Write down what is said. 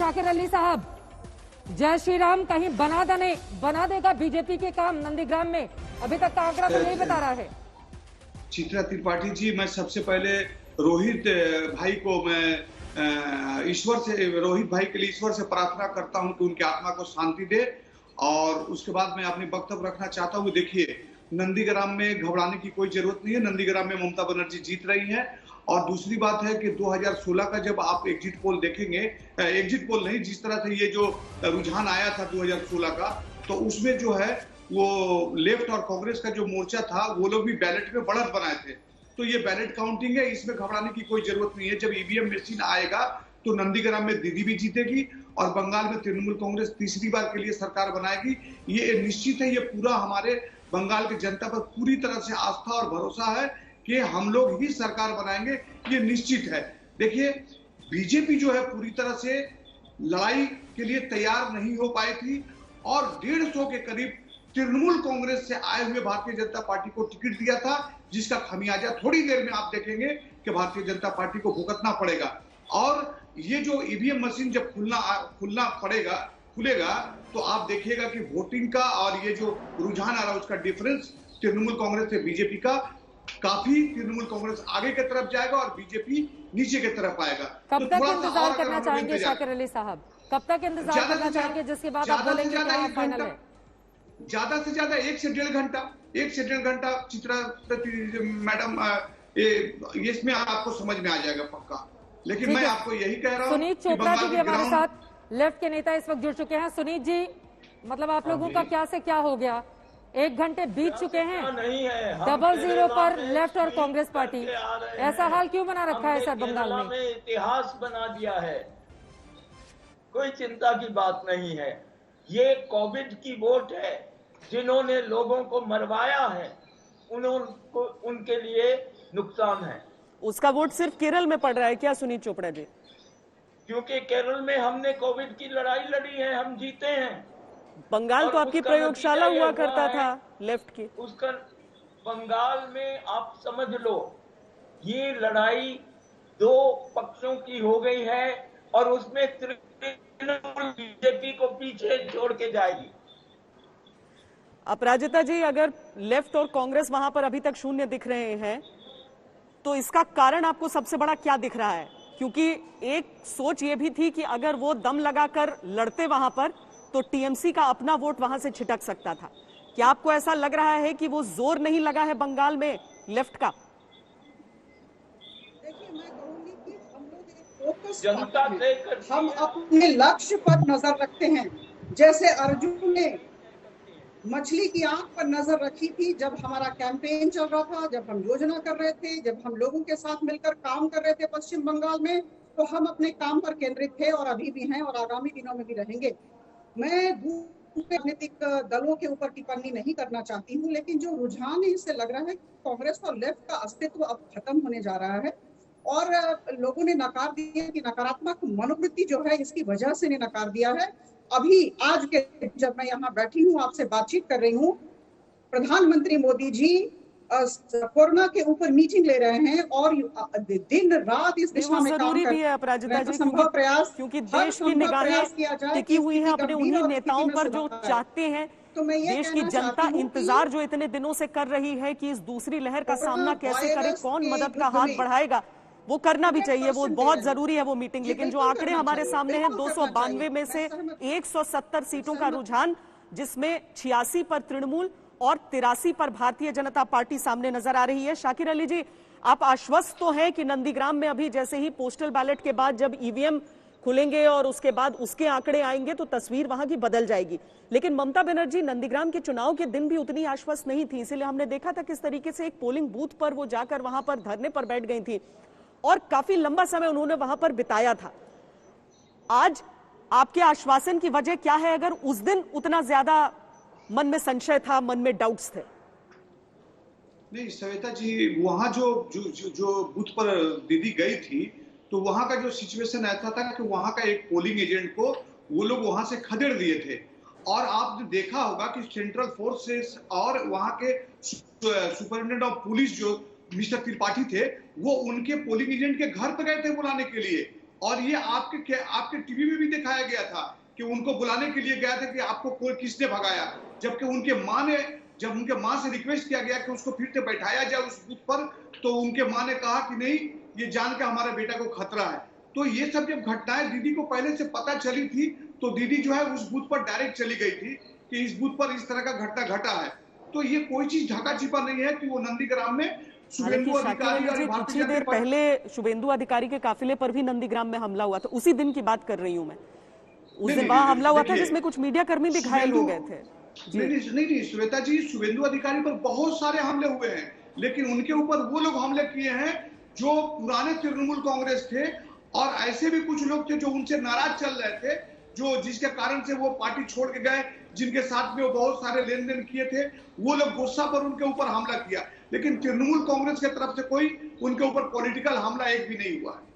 शाकिर अली साहब, जय श्री राम कहीं बना देगा बीजेपी के काम नंदीग्राम में? अभी तक का आंकड़ा तो यही बता रहा है। चित्रा त्रिपाठी जी, मैं सबसे पहले रोहित भाई को मैं रोहित भाई के लिए ईश्वर से प्रार्थना करता हूं कि उनकी आत्मा को शांति दे। और उसके बाद मैं अपनी वक्तव्य रखना चाहता हूं। देखिए, नंदीग्राम में घबराने की कोई जरूरत नहीं है। नंदीग्राम में ममता बनर्जी जीत रही हैं। और दूसरी बात है कि 2016 का जब आप एग्जिट पोल देखेंगे, एग्जिट पोल नहीं, जिस तरह से ये जो रुझान आया था 2016 का, तो उसमें जो है वो लेफ्ट और कांग्रेस का जो मोर्चा था वो लोग भी बैलेट में बढ़त बनाए थे। तो ये बैलेट काउंटिंग है, इसमें घबराने की कोई जरूरत नहीं है। जब ईवीएम मशीन आएगा तो नंदीग्राम में दीदी भी जीतेगी और बंगाल में तृणमूल कांग्रेस तीसरी बार के लिए सरकार बनाएगी। ये निश्चित है। ये पूरा हमारे बंगाल की जनता पर पूरी तरह से आस्था और भरोसा है कि हम लोग ही सरकार बनाएंगे, ये निश्चित है। देखिए, बीजेपी जो है पूरी तरह से लड़ाई के लिए तैयार नहीं हो पाई थी और 150 के करीब तृणमूल कांग्रेस से आए हुए भारतीय जनता पार्टी को टिकट दिया था, जिसका खमियाजा थोड़ी देर में आप देखेंगे कि भारतीय जनता पार्टी को भुगतना पड़ेगा। और ये जो ईवीएम मशीन जब खुलेगा तो आप देखिएगा कि वोटिंग का और ये जो रुझान आ रहा है उसका डिफरेंस तृणमूल कांग्रेस से बीजेपी का काफी, तृणमूल कांग्रेस आगे की तरफ जाएगा और बीजेपी नीचे की तरफ आएगा। कब तक इंतजार करना चाहेंगे शाकिर अली साहब? कब तक इंतजार करना चाहेंगे जिसके बाद आप बोलेंगे कि फाइनल है? ज्यादा से ज्यादा 1 से 1.5 घंटा चित्रा मैडम, इसमें आपको समझ में आ जाएगा पक्का। लेकिन मैं आपको यही कह रहा हूँ। सुनीत चोपड़ा जी भी हमारे साथ लेफ्ट के नेता इस वक्त जुड़ चुके हैं। सुनीत जी, मतलब आप लोगों का क्या से क्या हो गया? 1 घंटे बीत चुके हैं, 00 पर लेफ्ट और कांग्रेस पार्टी, ऐसा हाल क्यों बना रखा है सर बंगाल में? इतिहास बना दिया है, कोई चिंता की बात नहीं है। ये कोविड की वोट है, जिन्होंने लोगों को मरवाया है उनके लिए नुकसान है। उसका वोट सिर्फ केरल में पड़ रहा है क्या सुनीत चोपड़ा जी? क्योंकि केरल में हमने कोविड की लड़ाई लड़ी है, हम जीते हैं। बंगाल तो आपकी प्रयोगशाला हुआ करता था लेफ्ट की। उसका बंगाल में आप समझ लो, ये लड़ाई 2 पक्षों की हो गई है और उसमें बीजेपी को पीछे छोड़ के जाएगी। अपराजिता जी, अगर लेफ्ट और कांग्रेस वहां पर अभी तक शून्य दिख रहे हैं तो इसका कारण आपको सबसे बड़ा क्या दिख रहा है? क्योंकि एक सोच ये भी थी कि अगर वो दम लगाकर लड़ते वहां पर तो टीएमसी का अपना वोट वहां से छिटक सकता था। क्या आपको ऐसा लग रहा है कि वो जोर नहीं लगा है बंगाल में लेफ्ट का? देखिए, मैं कहूंगी कि हम लोग एक फोकस, हम अपने लक्ष्य पर नजर रखते हैं। जैसे अर्जुन ने मछली की आंख पर नजर रखी थी जब हमारा कैंपेन चल रहा था, जब हम योजना कर रहे थे, जब हम लोगों के साथ मिलकर काम कर रहे थे पश्चिम बंगाल में, तो हम अपने काम पर केंद्रित थे और अभी भी हैं और आगामी दिनों में भी रहेंगे। मैं राजनीतिक दलों के ऊपर टिप्पणी नहीं करना चाहती हूँ, लेकिन जो रुझान है इससे लग रहा है कि कांग्रेस और लेफ्ट का अस्तित्व अब खत्म होने जा रहा है और लोगों ने नकार दिया कि नकारात्मक मनोवृत्ति जो है इसकी वजह से ने नकार दिया है। अभी आज के जब मैं यहाँ बैठी हूँ आपसे बातचीत कर रही हूँ, प्रधानमंत्री मोदी जी कोरोना के ऊपर मीटिंग ले रहे हैं और दिन रात इस दिशा में काम कर रहे हैं। अपराजिता जी, संभव प्रयास, क्योंकि देश की निगाहें टिकी हुई है अपने उन्हीं नेताओं पर जो चाहते हैं तो मैं ये देश की जनता इंतजार जो इतने दिनों से कर ररही है कि इस दूसरी लहर का सामना कैसे करे, कौन मदद का हाथ बढ़ाएगा, वो करना भी चाहिए, वो बहुत जरूरी है वो मीटिंग। लेकिन जो आंकड़े हमारे सामने हैं, 292 में से 170 सीटों का रुझान, जिसमें 86 पर तृणमूल और 83 पर भारतीय जनता पार्टी सामने नजर आ रही है। शाकिर अली जी, आप आश्वस्त तो हैं कि नंदीग्राम में अभी जैसे ही पोस्टल बैलेट के बाद जब ईवीएम खुलेंगे और उसके बाद उसके आंकड़े आएंगे तो तस्वीर वहां की बदल जाएगी। लेकिन ममता बनर्जी नंदीग्राम के चुनाव के दिन भी उतनी आश्वस्त नहीं थी, इसीलिए हमने देखा था किस तरीके से एक पोलिंग बूथ पर वो जाकर वहां पर धरने पर बैठ गई थी और काफी लंबा समय उन्होंने वहां पर बिताया था। आज आपके आश्वासन की वजह क्या है, अगर उस दिन उतना ज्यादा मन में संशय था, मन में डाउट्स थे? नहीं श्वेता जी, वहां जो बूथ पर दीदी गई थी तो वहां का जो सिचुएशन ऐसा था कि वहां का एक पोलिंग एजेंट को वो लोग वहां से खदेड़ दिए थे। और आपने देखा होगा कि सेंट्रल फोर्सेस और वहां के सुपरिटेंडेंट ऑफ पुलिस जो मिस्टर त्रिपाठी थे, वो उनके पोलिंग एजेंट के घर पर गए थे बुलाने के लिए। और ये आपके टीवी में भी दिखाया गया था कि उनको बुलाने के लिए गया था कि आपको कोई किसने भगाया, जबकि जब उनके माँ से रिक्वेस्ट किया गया कि उसको फिर से बैठाया जाए उस बूथ पर, तो उनके माँ ने कहा कि नहीं, ये जान के हमारे बेटा को खतरा है। तो ये सब जब घटनाएं दीदी को पहले से पता चली थी, तो दीदी जो है उस बूथ पर डायरेक्ट चली गई थी कि इस बूथ पर इस तरह का घटना घटा है। तो ये कोई चीज ढका छिपा नहीं है कि वो नंदीग्राम में शुभेंदु अधिकारी और कुछ ही देर पहले शुभेंदु अधिकारी के काफिले पर भी नंदीग्राम में हमला हुआ था, उसी दिन की बात कर रही हूं मैं। उस दिन वहां हमला हुआ था जिसमें कुछ मीडिया कर्मी भी घायल हो गए थे। नहीं श्वेता जी, शुभेंदु अधिकारी पर बहुत सारे हमले हुए हैं, लेकिन उनके ऊपर वो लोग हमले किए हैं जो पुराने तृणमूल कांग्रेस थे, और ऐसे भी कुछ लोग थे जो उनसे नाराज चल रहे थे, जिसके कारण से वो पार्टी छोड़ के गए, जिनके साथ में वो बहुत सारे लेन देन किए थे, वो लोग गुस्सा पर उनके ऊपर हमला किया। लेकिन तृणमूल कांग्रेस की तरफ से कोई उनके ऊपर पॉलिटिकल हमला एक भी नहीं हुआ है।